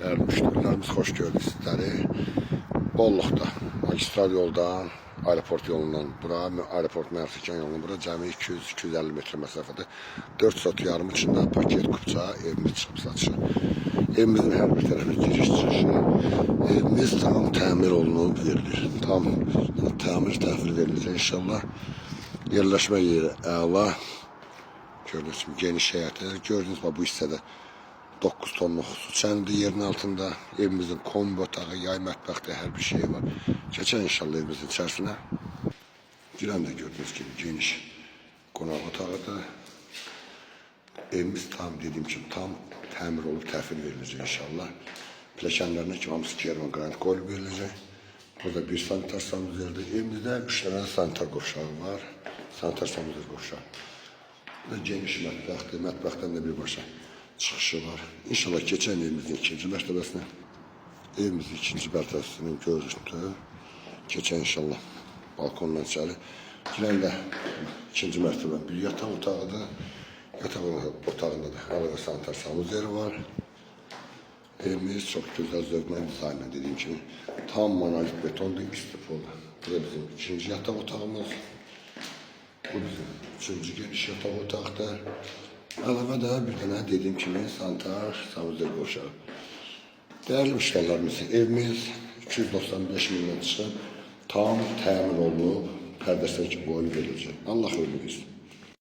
Değerli müşterilerimiz, hoş gördük sizleri. Bolluqda, magistral yoldan, aeroport yolundan bura, aeroport Mərsikan yolundan bura cəmi 200-250 metr məsafədə 4 saat yarım içində paket kupça evimiz çıxıb satışa. Evimizin hər bir tərəfinə giriş çıxışı, evimiz tam təmir olunub verilir. Tam təmir təhvil verilir inşallah. Yerləşmə yeri əla. Gördüğünüz gibi geniş həyətə. Gördüğünüz gibi bu hissədə 9 tonluq su çəndi yerin altında. Evimizin kombi otağı, yay mətbəxdə hər bir şey var. Keçən inşallah evimizin içərisinə. Girəndə gördüğünüz gibi geniş qonaq otağıdır. Evimiz tam dediğim gibi tam təmir olub təhvil verilecek inşallah. Pləkanlarına ki hamısı kervan qranit qoyulub verilecek. Burada bir sanitar sanuzerdir. Evimizdə 3 tane sanitar qovşağı var. Sanitar sanuzer qovşağı. Burada geniş mətbəxdir. Mətbəxdən də birbaşa çıxışı var. İnşallah geçen evimizin ikinci mərtəbəsinə. Evimizin ikinci mərtəbəsinin görüntü. Geçen inşallah balkondan içəri. Girəndə ikinci mərtəbə bir yataq otağıdır. Yataq otağında da əlavə sanitar sanuzeri var. Evimiz çok güzel zövqlə dizaynla dediğim gibi. Tam monolit betonda istifada. Bu da bizim ikinci yatak otağımız. Bu bizim üçüncü geniş yatak otaqda. Əlavə də bir dənə dediyim kimi sanitar sanuzer qovşağı. Değerli müşterilerimiz, evimiz 295 milyon çıxıb tam təmin olunub, pərdəsinə ki boyun verilecek. Allah ömür versin.